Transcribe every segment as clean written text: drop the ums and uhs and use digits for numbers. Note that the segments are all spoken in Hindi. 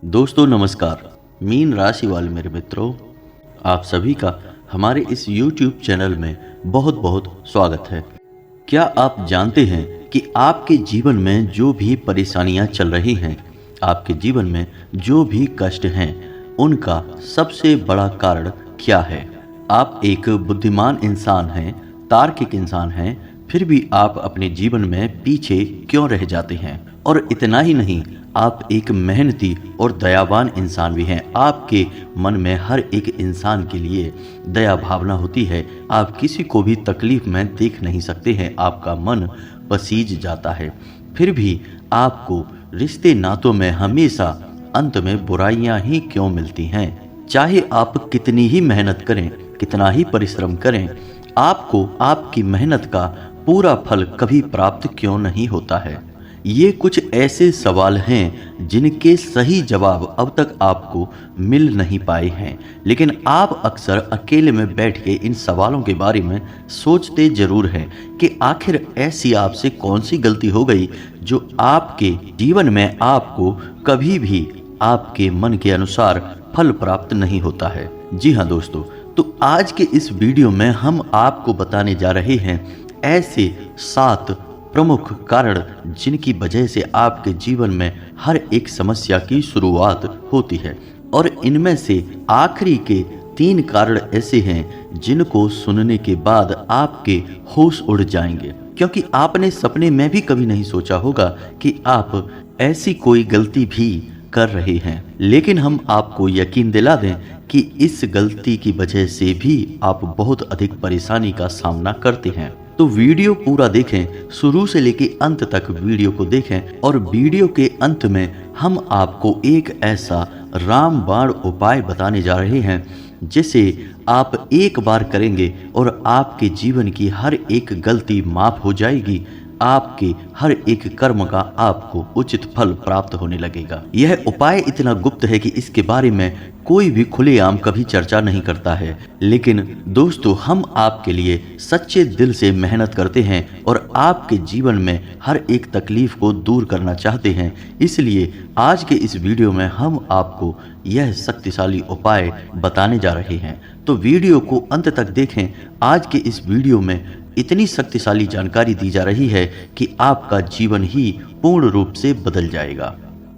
दोस्तों नमस्कार। मीन राशि वाले मेरे मित्रों, आप सभी का हमारे इस YouTube चैनल में बहुत बहुत स्वागत है। क्या आप जानते हैं कि आपके जीवन में जो भी परेशानियां चल रही हैं, आपके जीवन में जो भी कष्ट हैं, उनका सबसे बड़ा कारण क्या है? आप एक बुद्धिमान इंसान हैं, तार्किक इंसान हैं, फिर भी आप अपने जीवन में पीछे क्यों रह जाते हैं? और इतना ही नहीं, आप एक मेहनती और दयावान इंसान भी हैं। आपके मन में हर एक इंसान के लिए दया भावना होती है। आप किसी को भी तकलीफ में देख नहीं सकते हैं, आपका मन पसीज जाता है। फिर भी आपको रिश्ते नातों में हमेशा अंत में बुराइयां ही क्यों मिलती हैं? चाहे आप कितनी ही मेहनत करें, कितना ही परिश्रम करें, आपको आपकी मेहनत का पूरा फल कभी प्राप्त क्यों नहीं होता है? ये कुछ ऐसे सवाल हैं जिनके सही जवाब अब तक आपको मिल नहीं पाए हैं, लेकिन आप अक्सर अकेले में बैठ के इन सवालों के बारे में सोचते जरूर हैं कि आखिर ऐसी आपसे कौन सी गलती हो गई जो आपके जीवन में आपको कभी भी आपके मन के अनुसार फल प्राप्त नहीं होता है। जी हाँ दोस्तों, तो आज के इस वीडियो में हम आपको बताने जा रहे हैं ऐसे 7 प्रमुख कारण जिनकी वजह से आपके जीवन में हर एक समस्या की शुरुआत होती है। और इनमें से आखिरी के 3 कारण ऐसे हैं जिनको सुनने के बाद आपके होश उड़ जाएंगे, क्योंकि आपने सपने में भी कभी नहीं सोचा होगा कि आप ऐसी कोई गलती भी कर रहे हैं। लेकिन हम आपको यकीन दिला दें कि इस गलती की वजह से भी आप बहुत अधिक परेशानी का सामना करते हैं। तो वीडियो पूरा देखें, शुरू से लेकर अंत तक वीडियो को देखें। और वीडियो के अंत में हम आपको एक ऐसा रामबाण उपाय बताने जा रहे हैं जिसे आप एक बार करेंगे और आपके जीवन की हर एक गलती माफ हो जाएगी। आपके हर एक कर्म का आपको उचित फल प्राप्त होने लगेगा। यह उपाय इतना गुप्त है कि इसके बारे में कोई भी खुलेआम कभी चर्चा नहीं करता है। लेकिन दोस्तों, हम आपके लिए सच्चे दिल से मेहनत करते हैं और आपके जीवन में हर एक तकलीफ को दूर करना चाहते हैं। इसलिए आज के इस वीडियो में हम आपको यह शक्तिशाली उपाय बताने जा रहे हैं। तो वीडियो को अंत तक देखें। आज के इस वीडियो में इतनी शक्तिशाली जानकारी दी जा रही है कि आपका जीवन ही पूर्ण रूप से बदल जाएगा।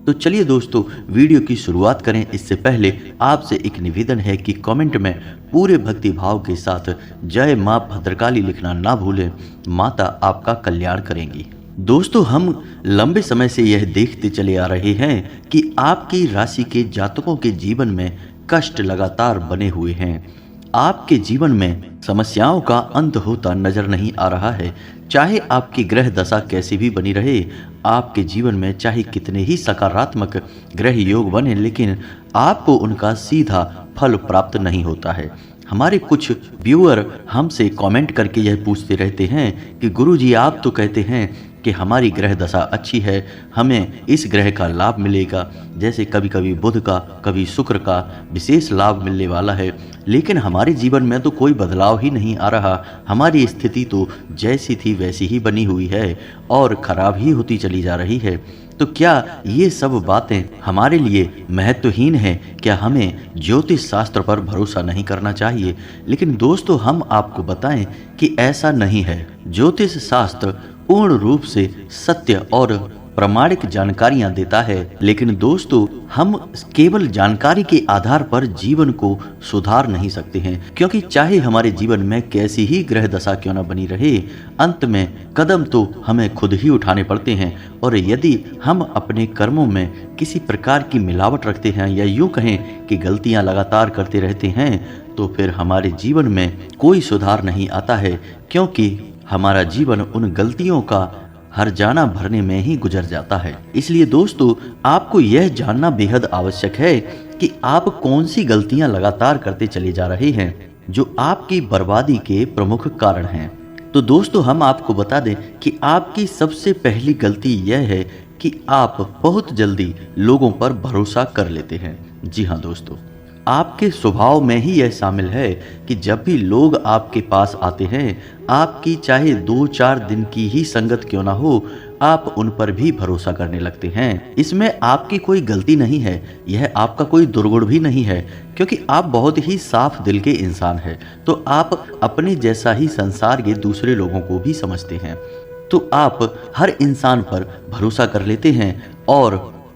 तो चलिए दोस्तों, वीडियो की शुरुआत करें। इससे पहले आपसे एक निवेदन है कि कमेंट में पूरे भक्ति भाव के साथ जय मां भद्रकाली लिखना ना भूलें। माता आपका कल्याण करेंगी। दोस्तों, हम लंबे समय से यह देखते चले आ रहे हैं कि आपकी राशि के जातकों के जीवन में कष्ट लगातार बने हुए हैं। आपके जीवन में समस्याओं का अंत होता नजर नहीं आ रहा है। चाहे आपकी ग्रह दशा कैसी भी बनी रहे, आपके जीवन में चाहे कितने ही सकारात्मक ग्रह योग बने, लेकिन आपको उनका सीधा फल प्राप्त नहीं होता है। हमारे कुछ व्यूअर हमसे कमेंट करके यह पूछते रहते हैं कि गुरुजी, आप तो कहते हैं कि हमारी ग्रह दशा अच्छी है, हमें इस ग्रह का लाभ मिलेगा, जैसे कभी कभी बुध का, कभी शुक्र का विशेष लाभ मिलने वाला है, लेकिन हमारे जीवन में तो कोई बदलाव ही नहीं आ रहा। हमारी स्थिति तो जैसी थी वैसी ही बनी हुई है और खराब ही होती चली जा रही है। तो क्या ये सब बातें हमारे लिए महत्वहीन हैं? क्या हमें ज्योतिष शास्त्र पर भरोसा नहीं करना चाहिए? लेकिन दोस्तों, हम आपको बताएं कि ऐसा नहीं है। ज्योतिष शास्त्र पूर्ण रूप से सत्य और प्रामाणिक जानकारियां देता है, लेकिन दोस्तों, हम केवल जानकारी के आधार पर जीवन को सुधार नहीं सकते हैं, क्योंकि चाहे हमारे जीवन में कैसी ही ग्रह दशा क्यों न बनी रहे, अंत में कदम तो हमें खुद ही उठाने पड़ते हैं। और यदि हम अपने कर्मों में किसी प्रकार की मिलावट रखते हैं या यूं कहें कि गलतियां लगातार करते रहते हैं, तो फिर हमारे जीवन में कोई सुधार नहीं आता है, क्योंकि हमारा जीवन उन गलतियों का हर्जाना भरने में ही गुजर जाता है। इसलिए दोस्तों, आपको यह जानना बेहद आवश्यक है कि आप कौन सी गलतियां लगातार करते चले जा रहे हैं जो आपकी बर्बादी के प्रमुख कारण हैं। तो दोस्तों, हम आपको बता दें कि आपकी सबसे पहली गलती यह है कि आप बहुत जल्दी लोगों पर भरोसा कर लेते हैं। जी हाँ दोस्तों, आपके स्वभाव में ही यह शामिल है कि जब भी लोग आपके पास आते हैं, आपकी चाहे 2-4 दिन की ही संगत क्यों ना हो, आप उन पर भी भरोसा करने लगते हैं। इसमें आपकी कोई गलती नहीं है, यह आपका कोई दुर्गुण भी नहीं है, क्योंकि आप बहुत ही साफ दिल के इंसान हैं। तो आप अपने जैसा ही संसार के दूसरे लोगों को भी समझते हैं। तो आप हर इंसान पर भरोसा कर लेते हैं और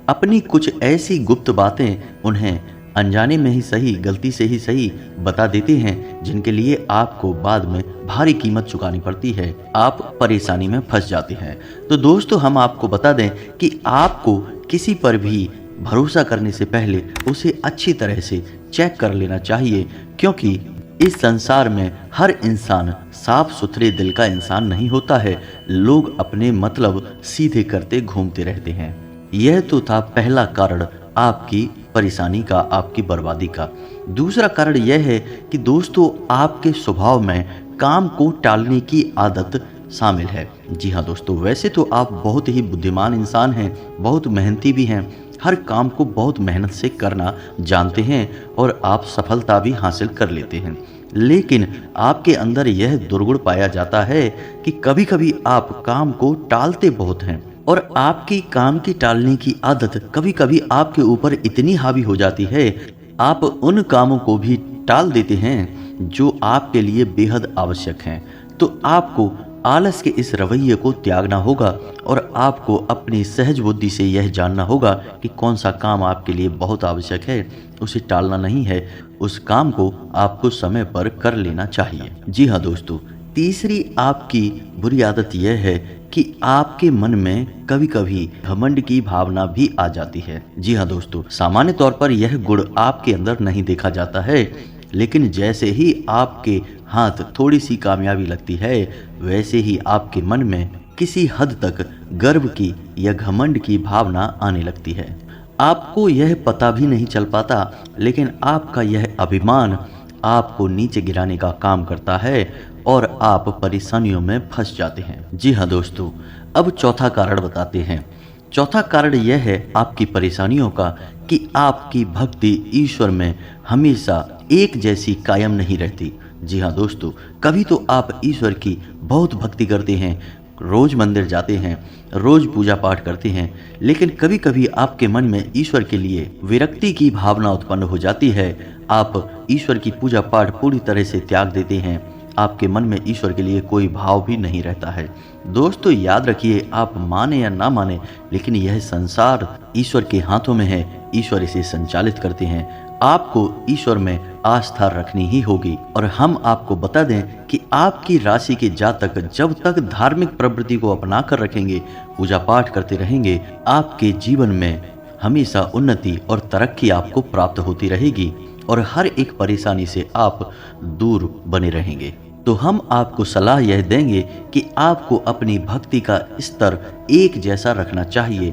अपनी कुछ ऐसी गुप्त बातें उन्हें अनजाने में ही सही, गलती से ही सही बता देते हैं, जिनके लिए आपको बाद में भारी कीमत चुकानी पड़ती है। आप परेशानी में फंस जाते हैं। तो दोस्तों, हम आपको बता दें कि आपको किसी पर भी भरोसा करने से पहले उसे अच्छी तरह से चेक कर लेना चाहिए, क्योंकि इस संसार में हर इंसान साफ सुथरे दिल का इंसान नहीं होता है। लोग अपने मतलब सीधे करते घूमते रहते हैं। यह तो था पहला कारण आपकी परेशानी का, आपकी बर्बादी का। दूसरा कारण यह है कि दोस्तों, आपके स्वभाव में काम को टालने की आदत शामिल है। जी हाँ दोस्तों, वैसे तो आप बहुत ही बुद्धिमान इंसान हैं, बहुत मेहनती भी हैं, हर काम को बहुत मेहनत से करना जानते हैं और आप सफलता भी हासिल कर लेते हैं। लेकिन आपके अंदर यह दुर्गुण पाया जाता है कि कभी कभी आप काम को टालते बहुत हैं, और आपकी काम की टालने की आदत कभी कभी आपके ऊपर इतनी हावी हो जाती है, आप उन कामों को भी टाल देते हैं जो आपके लिए बेहद आवश्यक हैं। तो आपको आलस के इस रवैये को त्यागना होगा और आपको अपनी सहज बुद्धि से यह जानना होगा कि कौन सा काम आपके लिए बहुत आवश्यक है, उसे टालना नहीं है, उस काम को आपको समय पर कर लेना चाहिए। जी हाँ दोस्तों, तीसरी आपकी बुरी आदत यह है कि आपके मन में कभी कभी घमंड की भावना भी आ जाती है। जी हाँ दोस्तों, सामान्य तौर पर यह गुण आपके अंदर नहीं देखा जाता है, लेकिन जैसे ही आपके हाथ थोड़ी सी कामयाबी लगती है, वैसे ही आपके मन में किसी हद तक गर्व की या घमंड की भावना आने लगती है। आपको यह पता भी नहीं चल पाता, लेकिन आपका यह अभिमान आपको नीचे गिराने का काम करता है और आप परेशानियों में फंस जाते हैं। जी हाँ दोस्तों, अब चौथा कारण बताते हैं। चौथा कारण यह है आपकी परेशानियों का कि आपकी भक्ति ईश्वर में हमेशा एक जैसी कायम नहीं रहती। जी हाँ दोस्तों, कभी तो आप ईश्वर की बहुत भक्ति करते हैं, रोज मंदिर जाते हैं, रोज पूजा पाठ करते हैं, लेकिन कभी कभी आपके मन में ईश्वर के लिए विरक्ति की भावना उत्पन्न हो जाती है। आप ईश्वर की पूजा पाठ पूरी तरह से त्याग देते हैं, आपके मन में ईश्वर के लिए कोई भाव भी नहीं रहता है। दोस्तों याद रखिए, आप माने या ना माने, लेकिन यह संसार ईश्वर के हाथों में है, ईश्वर इसे संचालित करते हैं। आपको ईश्वर में आस्था रखनी ही होगी। और हम आपको बता दें कि आपकी राशि के जातक जब तक धार्मिक प्रवृत्ति को अपना कर रखेंगे, पूजा पाठ करते रहेंगे, आपके जीवन में हमेशा उन्नति और तरक्की आपको प्राप्त होती रहेगी और हर एक परेशानी से आप दूर बने रहेंगे। तो हम आपको सलाह यह देंगे कि आपको अपनी भक्ति का स्तर एक जैसा रखना चाहिए,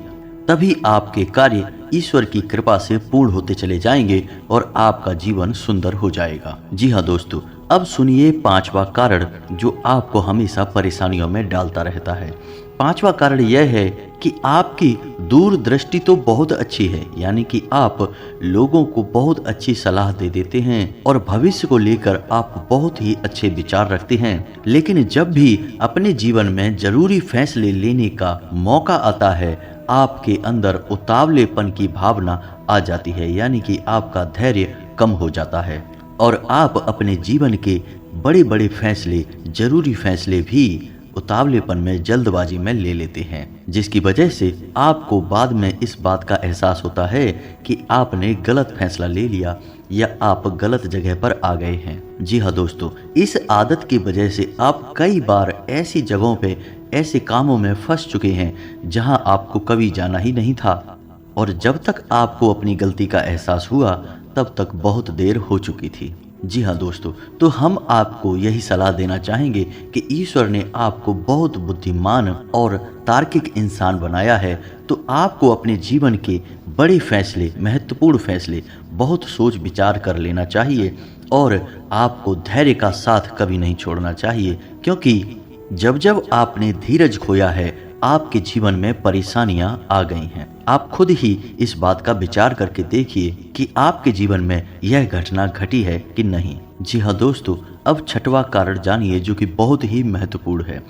तभी आपके कार्य ईश्वर की कृपा से पूर्ण होते चले जाएंगे और आपका जीवन सुंदर हो जाएगा। जी हाँ दोस्तों, अब सुनिए पांचवा कारण जो आपको हमेशा परेशानियों में डालता रहता है। पांचवा कारण यह है कि आपकी दूरदृष्टि तो बहुत अच्छी है, यानी कि आप लोगों को बहुत अच्छी सलाह दे देते हैं और भविष्य को लेकर आप बहुत ही अच्छे विचार रखते हैं, लेकिन जब भी अपने जीवन में जरूरी फैसले लेने का मौका आता है, आपके अंदर उतावलेपन की भावना आ जाती है, यानी कि आपका धैर्य कम हो जाता है और आप अपने जीवन के बड़े बड़े फैसले, जरूरी फैसले भी उतावलेपन में, जल्दबाजी में ले लेते हैं, जिसकी वजह से आपको बाद में इस बात का एहसास होता है कि आपने गलत फैसला ले लिया या आप गलत जगह पर आ गए हैं। जी हाँ दोस्तों, इस आदत की वजह से आप कई बार ऐसी जगहों पे, ऐसे कामों में फंस चुके हैं जहां आपको कभी जाना ही नहीं था, और जब तक आपको अपनी गलती का एहसास हुआ तब तक बहुत देर हो चुकी थी। जी हाँ दोस्तों, तो हम आपको यही सलाह देना चाहेंगे कि ईश्वर ने आपको बहुत बुद्धिमान और तार्किक इंसान बनाया है, तो आपको अपने जीवन के बड़े फैसले, महत्वपूर्ण फैसले बहुत सोच विचार कर लेना चाहिए और आपको धैर्य का साथ कभी नहीं छोड़ना चाहिए, क्योंकि जब जब आपने धीरज खोया है, आपके जीवन में परेशानियां आ गई हैं। आप खुद ही इस बात का विचार करके देखिए कि आपके जीवन में यह घटना घटी है कि नहीं। जी हाँ दोस्तों, अब छठवां कारण जानिए जो कि बहुत ही महत्वपूर्ण है।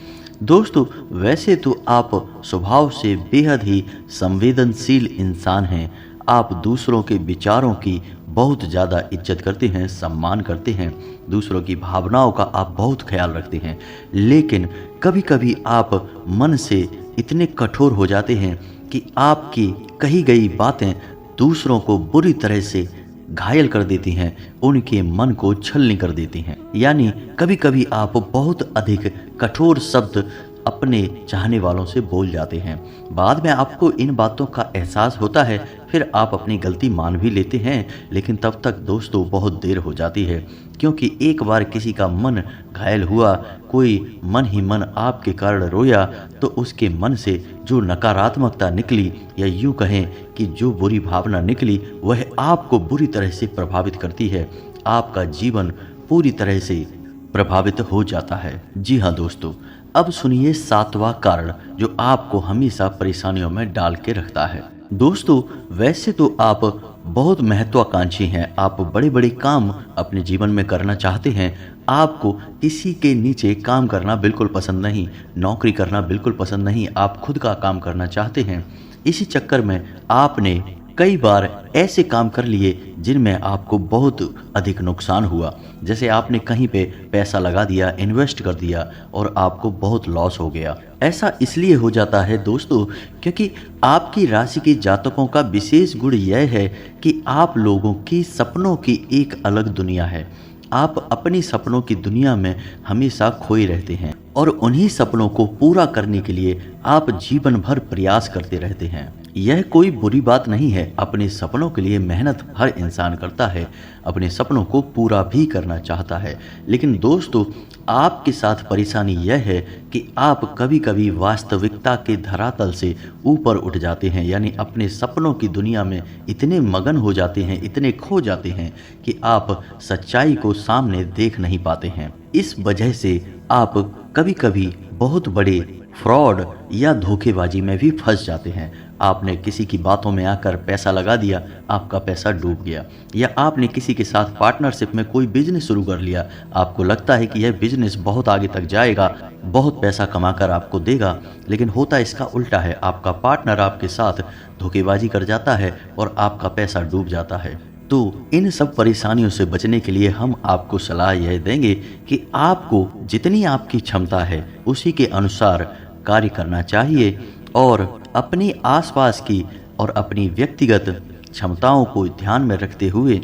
दोस्तों, वैसे तो आप स्वभाव से बेहद ही संवेदनशील इंसान हैं। आप दूसरों के विचारों की बहुत ज़्यादा इज्जत करते हैं, सम्मान करते हैं, दूसरों की भावनाओं का आप बहुत ख्याल रखते हैं। लेकिन कभी-कभी आप मन से इतने कठोर हो जाते हैं कि आपकी कही गई बातें दूसरों को बुरी तरह से घायल कर देती हैं, उनके मन को छलनी कर देती हैं। यानी कभी-कभी आप बहुत अधिक कठोर शब्द अपने चाहने वालों से बोल जाते हैं। बाद में आपको इन बातों का एहसास होता है, फिर आप अपनी गलती मान भी लेते हैं, लेकिन तब तक दोस्तों बहुत देर हो जाती है, क्योंकि एक बार किसी का मन घायल हुआ, कोई मन ही मन आपके कारण रोया, तो उसके मन से जो नकारात्मकता निकली, या यूँ कहें कि जो बुरी भावना निकली, वह आपको बुरी तरह से प्रभावित करती है। आपका जीवन पूरी तरह से प्रभावित हो जाता है। जी हाँ दोस्तों, अब सुनिए 7वां कारण जो आपको हमेशा परेशानियों में डाल के रखता है। दोस्तों, वैसे तो आप बहुत महत्वाकांक्षी हैं, आप बड़े-बड़े काम अपने जीवन में करना चाहते हैं। आपको किसी के नीचे काम करना बिल्कुल पसंद नहीं, नौकरी करना बिल्कुल पसंद नहीं, आप खुद का काम करना चाहते हैं। इसी चक्कर में आपने कई बार ऐसे काम कर लिए जिनमें आपको बहुत अधिक नुकसान हुआ। जैसे आपने कहीं पे पैसा लगा दिया, इन्वेस्ट कर दिया और आपको बहुत लॉस हो गया। ऐसा इसलिए हो जाता है दोस्तों, क्योंकि आपकी राशि के जातकों का विशेष गुण यह है कि आप लोगों की सपनों की एक अलग दुनिया है। आप अपनी सपनों की दुनिया में हमेशा खोए रहते हैं और उन्हीं सपनों को पूरा करने के लिए आप जीवन भर प्रयास करते रहते हैं। यह कोई बुरी बात नहीं है, अपने सपनों के लिए मेहनत हर इंसान करता है, अपने सपनों को पूरा भी करना चाहता है। लेकिन दोस्तों, आपके साथ परेशानी यह है कि आप कभी-कभी वास्तविकता के धरातल से ऊपर उठ जाते हैं, यानी अपने सपनों की दुनिया में इतने मगन हो जाते हैं, इतने खो जाते हैं कि आप सच्चाई को सामने देख नहीं पाते हैं। इस वजह से आप कभी-कभी बहुत बड़े फ्रॉड या धोखेबाजी में भी फंस जाते हैं। आपने किसी की बातों में आकर पैसा लगा दिया, आपका पैसा डूब गया। या आपने किसी के साथ पार्टनरशिप में कोई बिजनेस शुरू कर लिया, आपको लगता है कि यह बिजनेस बहुत आगे तक जाएगा, बहुत पैसा कमाकर आपको देगा, लेकिन होता इसका उल्टा है। आपका पार्टनर आपके साथ धोखेबाजी कर जाता है और आपका पैसा डूब जाता है। तो इन सब परेशानियों से बचने के लिए हम आपको सलाह यह देंगे कि आपको जितनी आपकी क्षमता है उसी के अनुसार कार्य करना चाहिए और अपने आसपास की और अपनी व्यक्तिगत क्षमताओं को ध्यान में रखते हुए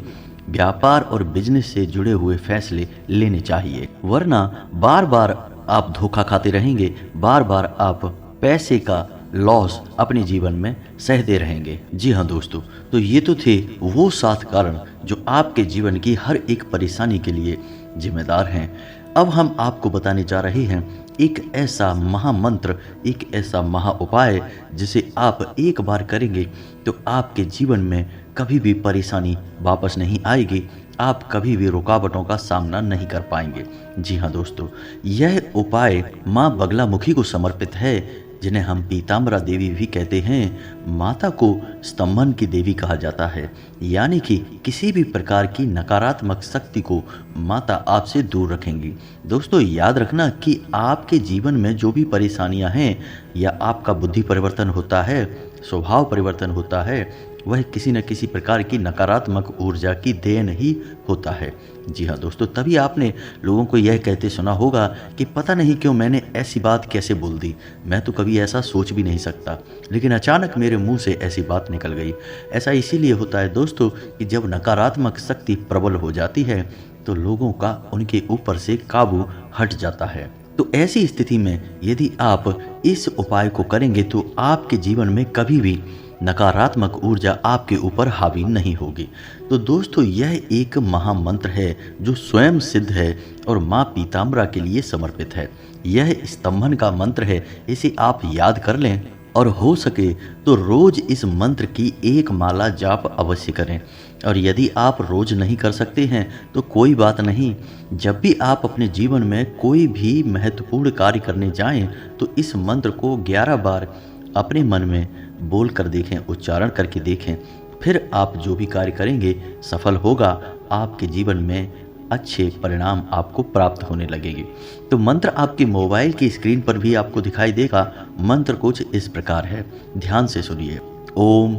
व्यापार और बिजनेस से जुड़े हुए फैसले लेने चाहिए। वरना बार बार आप धोखा खाते रहेंगे, बार बार आप पैसे का लॉस अपने जीवन में सहते रहेंगे। जी हाँ दोस्तों, तो ये तो थे वो 7 कारण जो आपके जीवन की हर एक परेशानी के लिए जिम्मेदार हैं। अब हम आपको बताने जा रहे हैं एक ऐसा महामंत्र, एक ऐसा महा उपाय जिसे आप एक बार करेंगे तो आपके जीवन में कभी भी परेशानी वापस नहीं आएगी, आप कभी भी रुकावटों का सामना नहीं कर पाएंगे। जी हाँ दोस्तों, यह उपाय माँ बगलामुखी को समर्पित है, जिन्हें हम पीताम्बरा देवी भी कहते हैं। माता को स्तंभन की देवी कहा जाता है, यानी कि किसी भी प्रकार की नकारात्मक शक्ति को माता आपसे दूर रखेंगी। दोस्तों, याद रखना कि आपके जीवन में जो भी परेशानियां हैं, या आपका बुद्धि परिवर्तन होता है, स्वभाव परिवर्तन होता है, वह किसी न किसी प्रकार की नकारात्मक ऊर्जा की देन ही होता है। जी हाँ दोस्तों, तभी आपने लोगों को यह कहते सुना होगा कि पता नहीं क्यों मैंने ऐसी बात कैसे बोल दी, मैं तो कभी ऐसा सोच भी नहीं सकता, लेकिन अचानक मेरे मुंह से ऐसी बात निकल गई। ऐसा इसीलिए होता है दोस्तों कि जब नकारात्मक शक्ति प्रबल हो जाती है तो लोगों का उनके ऊपर से काबू हट जाता है। तो ऐसी स्थिति में यदि आप इस उपाय को करेंगे तो आपके जीवन में कभी भी नकारात्मक ऊर्जा आपके ऊपर हावी नहीं होगी। तो दोस्तों, यह एक महामंत्र है जो स्वयं सिद्ध है और माँ पीताम्बरा के लिए समर्पित है। यह स्तंभन का मंत्र है, इसे आप याद कर लें और हो सके तो रोज इस मंत्र की एक माला जाप अवश्य करें। और यदि आप रोज नहीं कर सकते हैं तो कोई बात नहीं, जब भी आप अपने जीवन में कोई भी महत्वपूर्ण कार्य करने जाएं तो इस मंत्र को 11 बार अपने मन में बोल कर देखें, उच्चारण करके देखें, फिर आप जो भी कार्य करेंगे सफल होगा। आपके जीवन में अच्छे परिणाम आपको प्राप्त होने लगेंगे। तो मंत्र आपके मोबाइल की स्क्रीन पर भी आपको दिखाई देगा। मंत्र कुछ इस प्रकार है, ध्यान से सुनिए। ओम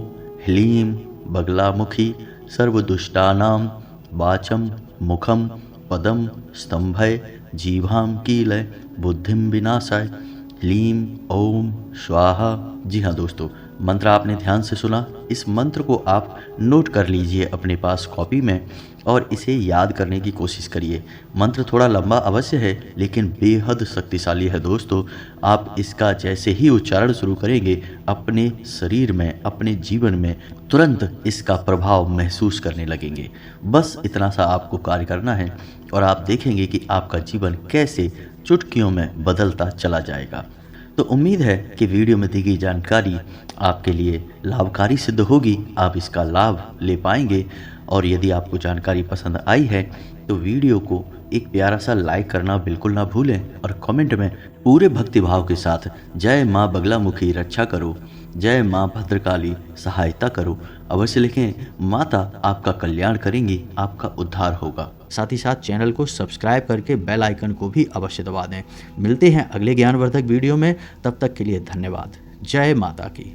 ह्लीं बगलामुखी सर्वदुष्टानां वाचम मुखम पदम स्तंभय जीभां कीलय बुद्धिम विनाशाय ह्लीं ओम स्वाहा। जी हाँ दोस्तों, मंत्र आपने ध्यान से सुना। इस मंत्र को आप नोट कर लीजिए अपने पास कॉपी में और इसे याद करने की कोशिश करिए। मंत्र थोड़ा लंबा अवश्य है लेकिन बेहद शक्तिशाली है दोस्तों। आप इसका जैसे ही उच्चारण शुरू करेंगे, अपने शरीर में, अपने जीवन में तुरंत इसका प्रभाव महसूस करने लगेंगे। बस इतना सा आपको कार्य करना है और आप देखेंगे कि आपका जीवन कैसे चुटकियों में बदलता चला जाएगा। तो उम्मीद है कि वीडियो में दी गई जानकारी आपके लिए लाभकारी सिद्ध होगी, आप इसका लाभ ले पाएंगे। और यदि आपको जानकारी पसंद आई है तो वीडियो को एक प्यारा सा लाइक करना बिल्कुल ना भूलें और कमेंट में पूरे भक्तिभाव के साथ जय माँ बगलामुखी रक्षा करो, जय माँ भद्रकाली सहायता करो अवश्य लिखें। माता आपका कल्याण करेंगी, आपका उद्धार होगा। साथ ही साथ चैनल को सब्सक्राइब करके बेल आइकन को भी अवश्य दबा दें। मिलते हैं अगले ज्ञानवर्धक वीडियो में, तब तक के लिए धन्यवाद। जय माता की।